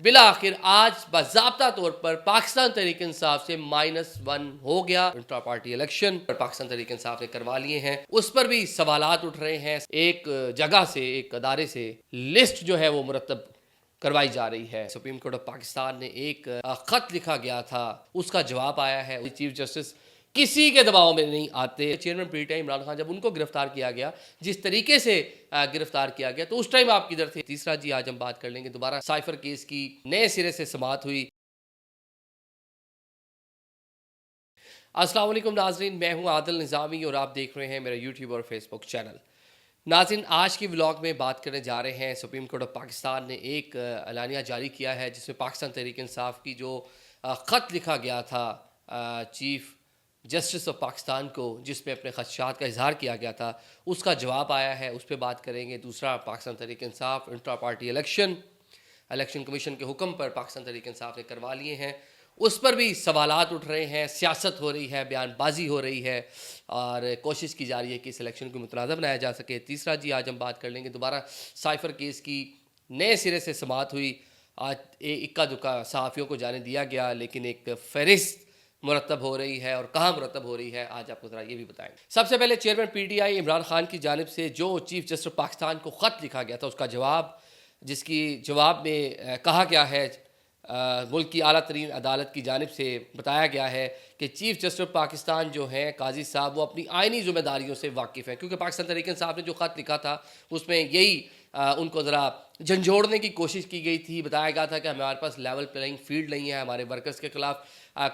بالآخر آج باضابطہ طور پر پاکستان تحریک انصاف سے -1 ہو گیا۔ Intra party election Pakistan Tehreek Insaf نے کروا لیے ہیں، اس پر بھی سوالات اٹھ رہے ہیں۔ ایک جگہ سے، ایک ادارے سے لسٹ جو ہے وہ مرتب کروائی جا رہی ہے۔ سپریم کورٹ آف پاکستان نے ایک خط لکھا گیا تھا، اس کا جواب آیا ہے۔ چیف جسٹس کسی کے دباؤ میں نہیں آتے۔ Chairman P T I Imran Khan جب ان کو گرفتار کیا گیا، جس طریقے سے گرفتار کیا گیا، تو اس ٹائم آپ کدھر تھے؟ تیسرا جی آج ہم بات کر لیں گے دوبارہ سائفر کیس کی نئے سرے سے سماعت ہوئی۔ السلام علیکم ناظرین، میں ہوں عادل نظامی اور آپ دیکھ رہے ہیں میرا یوٹیوب اور فیس بک چینل۔ ناظرین، آج کی ولاگ میں بات کرنے جا رہے ہیں، سپریم کورٹ آف پاکستان نے ایک اعلانیہ جاری کیا ہے جس میں پاکستان تحریک انصاف کی جو خط لکھا گیا تھا چیف جسٹس آف پاکستان کو، جس میں اپنے خدشات کا اظہار کیا گیا تھا، اس کا جواب آیا ہے، اس پہ بات کریں گے۔ دوسرا، Pakistan Tehreek Insaf intra party election commission کے حکم پر پاکستان تحریک انصاف نے کروا لیے ہیں، اس پر بھی سوالات اٹھ رہے ہیں، سیاست ہو رہی ہے، بیان بازی ہو رہی ہے اور کوشش کی جا رہی ہے کہ اس الیکشن کو متنازع بنایا جا سکے۔ تیسرا جی آج ہم بات کر لیں گے دوبارہ سائفر کیس کی نئے سرے سے سماعت ہوئی۔ آج اکا دکا صحافیوں کو جانے دیا گیا، لیکن ایک فہرست مرتب ہو رہی ہے، اور کہاں مرتب ہو رہی ہے آج آپ کو ذرا یہ بھی بتائیں گے۔ سب سے پہلے chairman P T I Imran Khan کی جانب سے جو چیف جسٹس پاکستان کو خط لکھا گیا تھا، اس کا جواب، جس کی جواب میں کہا گیا ہے، ملک کی اعلیٰ ترین عدالت کی جانب سے بتایا گیا ہے کہ چیف جسٹس پاکستان جو ہیں قاضی صاحب، وہ اپنی آئینی ذمہ داریوں سے واقف ہیں، کیونکہ پاکستان تحریک انصاف نے جو خط لکھا تھا اس میں یہی ان کو ذرا جھنجھوڑنے کی کوشش کی گئی تھی۔ بتایا گیا تھا کہ ہمارے پاس لیول پلینگ فیلڈ نہیں ہے، ہمارے ورکرز کے خلاف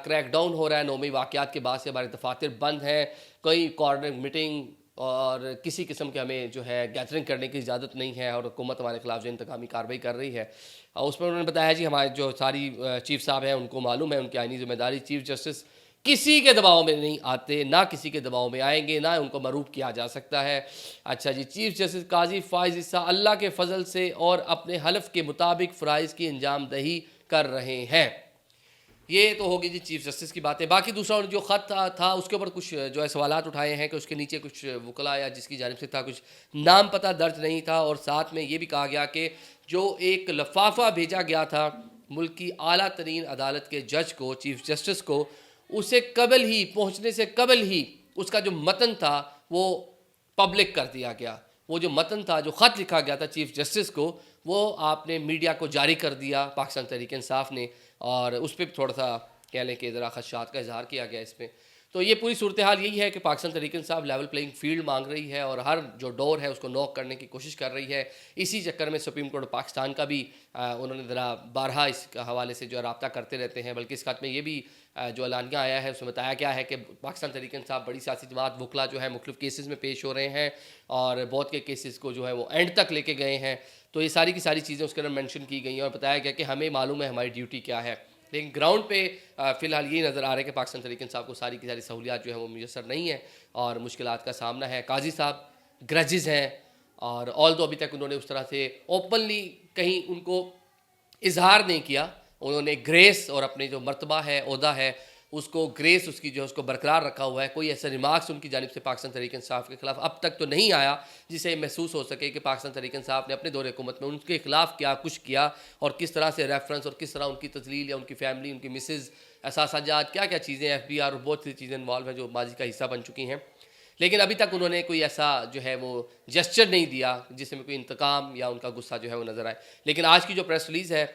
کریک ڈاؤن ہو رہا ہے، 9 واقعات کے بعد سے ہمارے دفاتر بند ہیں، کوئی کوآرڈینیٹ میٹنگ اور کسی قسم کے ہمیں جو ہے گیدرنگ کرنے کی اجازت نہیں ہے، اور حکومت ہمارے خلاف جو انتقامی کارروائی کر رہی ہے۔ اس پر انہوں نے بتایا جی ہمارے جو ساری چیف صاحب ہیں ان کو معلوم ہے ان کی آئینی ذمہ داری، چیف جسٹس کسی کے دباؤ میں نہیں آتے، نہ کسی کے دباؤ میں آئیں گے، نہ ان کو مروب کیا جا سکتا ہے۔ اچھا جی، چیف جسٹس قاضی فائز عیسیٰ اللہ کے فضل سے اور اپنے حلف کے مطابق فرائض کی انجام دہی کر رہے ہیں۔ یہ تو ہوگی جی چیف جسٹس کی باتیں۔ باقی دوسرا جو خط تھا اس کے اوپر کچھ جو ہے سوالات اٹھائے ہیں کہ اس کے نیچے کچھ وکلاء یا جس کی جانب سے تھا کچھ نام پتہ درج نہیں تھا، اور ساتھ میں یہ بھی کہا گیا کہ جو ایک لفافہ بھیجا گیا تھا ملک کی اعلیٰ ترین عدالت کے جج کو، چیف جسٹس کو، اسے قبل ہی پہنچنے سے قبل ہی اس کا جو متن تھا وہ پبلک کر دیا گیا۔ وہ جو متن تھا، جو خط لکھا گیا تھا چیف جسٹس کو، وہ آپ نے میڈیا کو جاری کر دیا پاکستان تحریک انصاف نے، اور اس پہ تھوڑا سا کہہ لیں کہ ذرا خدشات کا اظہار کیا گیا اس میں۔ تو یہ پوری صورتحال یہی ہے کہ Pakistan Tehreek Insaf level playing field مانگ رہی ہے اور ہر جو ڈور ہے اس کو نوک کرنے کی کوشش کر رہی ہے۔ اسی چکر میں سپریم کورٹ پاکستان کا بھی انہوں نے ذرا بارہا اس حوالے سے جو رابطہ کرتے رہتے ہیں، بلکہ اس خط میں یہ بھی جو اعلانیہ آیا ہے اس میں بتایا گیا ہے کہ پاکستان تحریک انصاف بڑی سیاسی جماعت وکلا جو ہے مختلف کیسز میں پیش ہو رہے ہیں، اور بہت کے کیسز کو جو ہے وہ اینڈ تک لے کے گئے ہیں۔ تو یہ ساری کی ساری چیزیں اس کے اندر مینشن کی گئی ہیں، اور بتایا گیا کہ ہمیں معلوم ہے ہماری ڈیوٹی کیا ہے، لیکن گراؤنڈ پہ فی الحال یہ نظر آ رہا ہے کہ پاکستان تحریک انصاف کو ساری کی ساری سہولیات جو ہیں وہ میسر نہیں ہیں اور مشکلات کا سامنا ہے۔ قاضی صاحب گرجز ہیں، اور ابھی تک انہوں نے اس طرح سے اوپنلی کہیں ان کو اظہار نہیں کیا۔ انہوں نے گریس اور اپنے جو مرتبہ ہے، عہدہ ہے، اس کو گریس اس کی جو ہے اس کو برقرار رکھا ہوا ہے۔ کوئی ایسا ریمارکس ان کی جانب سے پاکستان تحریک انصاف کے خلاف اب تک تو نہیں آیا جسے محسوس ہو سکے کہ پاکستان تحریک انصاف نے اپنے دور حکومت میں ان کے خلاف کیا کچھ کیا، اور کس طرح سے ریفرنس اور کس طرح ان کی تذلیل یا ان کی فیملی، ان کی مسز، اثاثہ جات، کیا کیا چیزیں، ایف بی آر اور بہت سی چیزیں انوالو ہیں جو ماضی کا حصہ بن چکی ہیں، لیکن ابھی تک انہوں نے کوئی ایسا جو ہے وہ جسچر نہیں دیا جس میں کوئی انتقام یا ان کا غصہ جو ہے وہ نظر آئے۔ لیکن آج کی جو پریس ریلیز ہے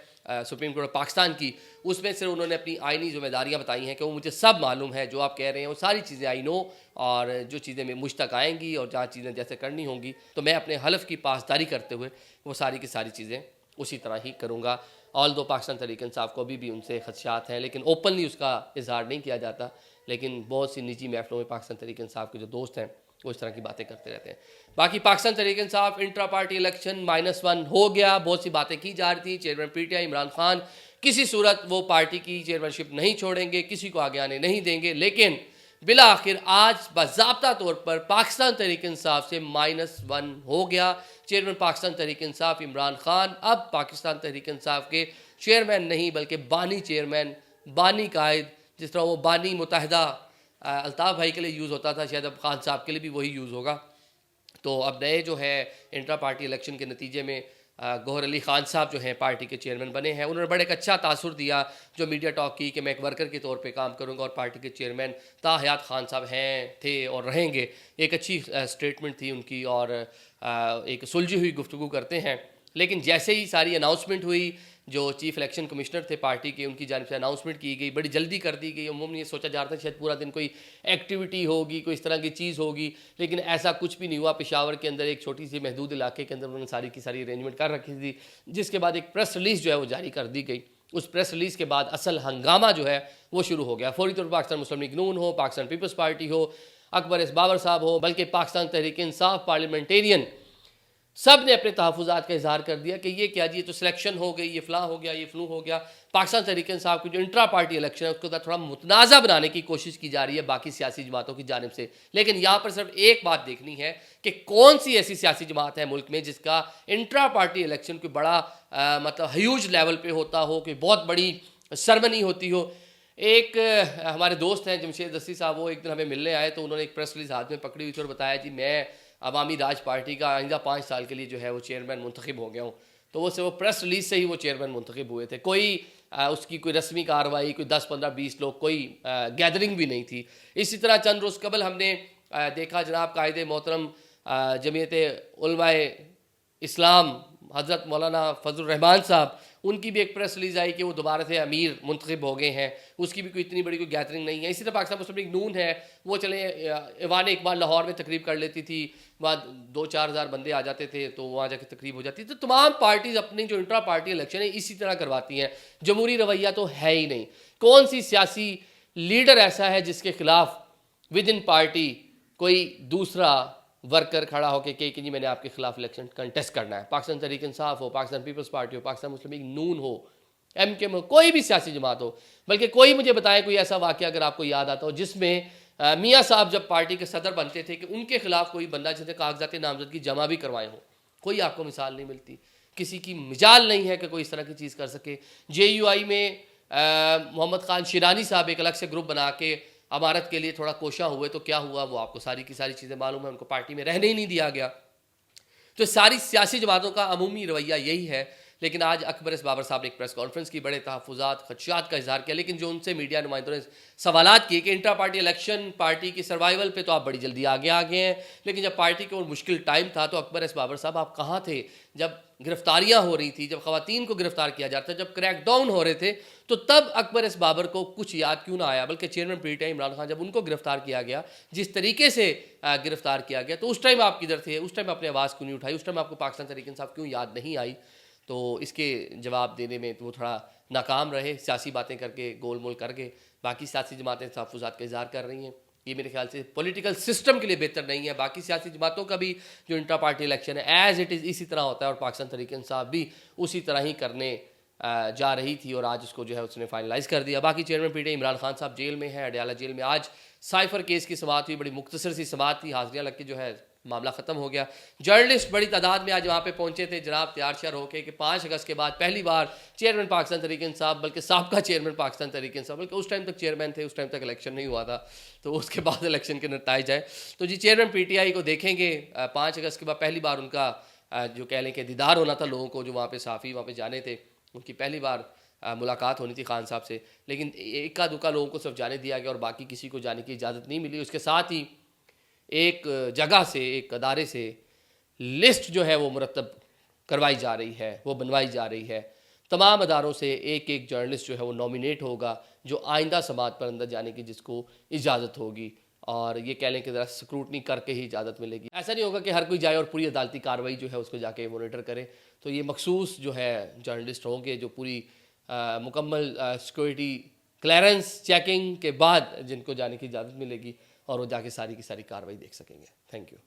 سپریم کورٹ پاکستان کی، اس میں صرف انہوں نے اپنی آئینی ذمہ داریاں بتائی ہیں کہ وہ مجھے سب معلوم ہے، جو آپ کہہ رہے ہیں وہ ساری چیزیں آئی نو، اور جو چیزیں مجھ تک آئیں گی اور جہاں چیزیں جیسے کرنی ہوں گی تو میں اپنے حلف کی پاسداری کرتے ہوئے وہ ساری کی ساری چیزیں اسی طرح ہی کروں گا۔ پاکستان تحریک انصاف کو ابھی بھی ان سے خدشات ہیں، لیکن اوپنلی اس کا اظہار نہیں کیا جاتا، لیکن بہت سی نجی محفلوں میں پاکستان تحریک انصاف کے جو دوست ہیں وہ اس طرح کی باتیں کرتے رہتے ہیں۔ باقی Pakistan Tehreek Insaf intra party election -1 ہو گیا، بہت سی باتیں کی جا رہی تھیں۔ Chairman P T I Imran Khan کسی صورت وہ پارٹی کی چیئرمین شپ نہیں چھوڑیں گے، کسی کو آگے آنے نہیں دیں گے، لیکن بالآخر آج باضابطہ طور پر پاکستان تحریک انصاف سے -1 ہو گیا۔ چیئرمین پاکستان تحریک انصاف عمران خان اب پاکستان تحریک انصاف کے چیئرمین نہیں بلکہ بانی چیئرمین، بانی قائد، جس طرح وہ بانی متحدہ الطاف بھائی کے لیے یوز ہوتا تھا، شاید اب خان صاحب کے لیے بھی وہی یوز ہوگا۔ تو اب نئے جو ہے انٹرا پارٹی الیکشن کے نتیجے میں گوہر علی خان صاحب جو ہیں پارٹی کے چیئرمین بنے ہیں. انہوں نے بڑا ایک اچھا تاثر دیا جو میڈیا ٹاک کی کہ میں ایک ورکر کے طور پہ کام کروں گا اور پارٹی کے چیئرمین تا حیات خان صاحب ہیں تھے اور رہیں گے. ایک اچھی سٹیٹمنٹ تھی ان کی اور ایک سلجھی ہوئی گفتگو کرتے ہیں. لیکن جیسے ہی ساری اناؤنسمنٹ ہوئی, جو چیف الیکشن کمشنر تھے پارٹی کے, ان کی جانب سے اناؤنسمنٹ کی گئی, بڑی جلدی کر دی گئی. عموماً یہ سوچا جا رہا تھا شاید پورا دن کوئی ایکٹیویٹی ہوگی, کوئی اس طرح کی چیز ہوگی, لیکن ایسا کچھ بھی نہیں ہوا. پشاور کے اندر ایک چھوٹی سی محدود علاقے کے اندر انہوں نے ساری کی ساری ارینجمنٹ کر رکھی تھی, جس کے بعد ایک پریس ریلیز جو ہے وہ جاری کر دی گئی. اس پریس ریلیز کے بعد اصل ہنگامہ جو ہے وہ شروع ہو گیا. فوری طور پر پاکستان مسلم لیگ نون ہو, پاکستان پیپلز پارٹی ہو, اکبر ایس بابر صاحب ہو, بلکہ پاکستان تحریک انصاف پارلیمنٹیرین, سب نے اپنے تحفظات کا اظہار کر دیا کہ یہ کیا جی, یہ تو سلیکشن ہو گئی, یہ فلاں ہو گیا, یہ فلو ہو گیا. پاکستان تحریک انصاف کی جو انٹرا پارٹی الیکشن ہے اس کو تھوڑا متنازع بنانے کی کوشش کی جا رہی ہے باقی سیاسی جماعتوں کی جانب سے. لیکن یہاں پر صرف ایک بات دیکھنی ہے کہ کون سی ایسی سیاسی جماعت ہے ملک میں جس کا انٹرا پارٹی الیکشن کوئی بڑا مطلب ہیوج لیول پہ ہوتا ہو, کوئی بہت بڑی سرمنی ہوتی ہو. ایک ہمارے دوست ہیں جمشید دستی صاحب, وہ ایک دن ہمیں ملنے آئے تو انہوں نے ایک پریس ریلیز ہاتھ میں پکڑی ہوئی تھی اور بتایا جی میں عوامی راج پارٹی کا آئندہ 5 سال کے لیے جو ہے وہ چیئرمین منتخب ہو گیا ہوں. تو وہ پریس ریلیز سے ہی وہ چیئرمین منتخب ہوئے تھے. کوئی اس کی کوئی رسمی کارروائی, کوئی 10 15 20 لوگ, کوئی گیدرنگ بھی نہیں تھی. اسی طرح چند روز قبل ہم نے دیکھا جناب قائد محترم جمعیت علماء اسلام حضرت مولانا فضل الرحمان صاحب, ان کی بھی ایک پریس ریلیز آئی کہ وہ دوبارہ سے امیر منتخب ہو گئے ہیں. اس کی بھی کوئی اتنی بڑی کوئی گیدرنگ نہیں ہے. اسی طرح پاکستان مسلم لیگ نون ہے, وہ چلے ایوان اقبال لاہور میں تقریب کر لیتی تھی, وہاں 2-4 ہزار بندے آ جاتے تھے تو وہاں جا کے تقریب ہو جاتی. تو تمام پارٹیز اپنی جو انٹرا پارٹی الیکشن ہے اسی طرح کرواتی ہیں. جمہوری رویہ تو ہے ہی نہیں. کون سی سیاسی لیڈر ایسا ہے جس کے خلاف ود ان پارٹی کوئی دوسرا ورکر کھڑا ہو کے کہ جی میں نے آپ کے خلاف الیکشن کنٹیسٹ کرنا ہے. پاکستان تحریک انصاف ہو, پاکستان پیپلز پارٹی ہو, پاکستان مسلم لیگ نون ہو, ایم کے ہو, کوئی بھی سیاسی جماعت ہو, بلکہ کوئی مجھے بتائے کوئی ایسا واقعہ اگر آپ کو یاد آتا ہو جس میں میاں صاحب جب پارٹی کے صدر بنتے تھے کہ ان کے خلاف کوئی بندہ جس نے کاغذات نامزدگی جمع بھی کروائے ہوں. کوئی آپ کو مثال نہیں ملتی. کسی کی مجال نہیں ہے کہ کوئی اس طرح کی چیز کر سکے. جے یو آئی میں محمد خان شیرانی صاحب ایک الگ سے گروپ بنا کے امارت کے لیے تھوڑا کوشاں ہوئے تو کیا ہوا وہ آپ کو ساری کی ساری چیزیں معلوم ہے. ان کو پارٹی میں رہنے ہی نہیں دیا گیا. تو ساری سیاسی جماعتوں کا عمومی رویہ یہی ہے. لیکن آج اکبر ایس بابر صاحب نے ایک پریس کانفرنس کی, بڑے تحفظات خدشات کا اظہار کیا, لیکن جو ان سے میڈیا نمائندوں نے سوالات کیے کہ انٹرا پارٹی الیکشن پارٹی کی سروائیول پہ تو آپ بڑی جلدی آگے ہیں, لیکن جب پارٹی کے اور مشکل ٹائم تھا تو اکبر ایس بابر صاحب آپ کہاں تھے جب گرفتاریاں ہو رہی تھیں, جب خواتین کو گرفتار کیا جاتا تھا, جب کریک ڈاؤن ہو رہے تھے, تو تب اکبر ایس بابر کو کچھ یاد کیوں نہ آیا. بلکہ chairman P T I Imran Khan جب ان کو گرفتار کیا گیا, جس طریقے سے گرفتار کیا گیا, تو اس ٹائم آپ کدھر تھے, اس ٹائم اپنے آواز کیوں نہیں اٹھائی, اس ٹائم آپ کو پاکستان تحریک انصاف کیوں یاد نہیں آئی. تو اس کے جواب دینے میں تو وہ تھوڑا ناکام رہے, سیاسی باتیں کر کے گول مول کر کے. باقی سیاسی جماعتیں تحفظات کا اظہار کر رہی ہیں. یہ میرے خیال سے پولیٹیکل سسٹم کے لیے بہتر نہیں ہے. باقی سیاسی جماعتوں کا بھی جو انٹرا پارٹی الیکشن ہے ایز اٹ از اسی طرح ہوتا ہے, اور پاکستان تحریک انصاف بھی اسی طرح ہی کرنے جا رہی تھی, اور آج اس کو جو ہے اس نے فائنلائز کر دیا. باقی chairman P T I Imran Khan صاحب جیل میں ہیں, اڈیالہ جیل میں. آج سائفر کیس کی سماعت ہوئی, بڑی مختصر سی سماعت تھی, حاضریاں لگ کے جو ہے معاملہ ختم ہو گیا. جرنلسٹ بڑی تعداد میں آج وہاں پہ پہنچے تھے جناب, تیار شیار ہو کے کہ 5 اگست کے بعد پہلی بار چیئرمین پاکستان تحریک انصاف, بلکہ سابقہ چیئرمین پاکستان تحریک انصاف, بلکہ اس ٹائم تک چیئرمین تھے, اس ٹائم تک الیکشن نہیں ہوا تھا, تو اس کے بعد الیکشن کے نتائج آئے. تو جی چیئرمین پی ٹی آئی کو دیکھیں گے 5 اگست کے بعد پہلی بار ان کا جو کہہ لیں کہ دیدار ہونا تھا لوگوں کو, جو وہاں پہ صحافی وہاں پہ جانے تھے, ان کی پہلی بار ملاقات ہونی تھی خان صاحب سے. لیکن اکا دکا لوگوں کو صرف جانے دیا گیا اور باقی کسی کو جانے کی اجازت نہیں ملی. اس کے ساتھ ہی ایک جگہ سے, ایک ادارے سے لسٹ جو ہے وہ مرتب کروائی جا رہی ہے, وہ بنوائی جا رہی ہے. تمام اداروں سے ایک ایک جرنلسٹ جو ہے وہ نامینیٹ ہوگا جو آئندہ سماعت پر اندر جانے کی جس کو اجازت ہوگی, اور یہ کہہ لیں کہ ذرا سکروٹنی کر کے ہی اجازت ملے گی. ایسا نہیں ہوگا کہ ہر کوئی جائے اور پوری عدالتی کارروائی جو ہے اس کو جا کے مانیٹر کرے. تو یہ مخصوص جو ہے جرنلسٹ ہوں گے جو پوری مکمل سیکورٹی کلیئرنس چیکنگ کے بعد جن کو جانے کی اجازت ملے گی, اور وہ جا کے ساری کی ساری کارروائی دیکھ سکیں گے. Thank you.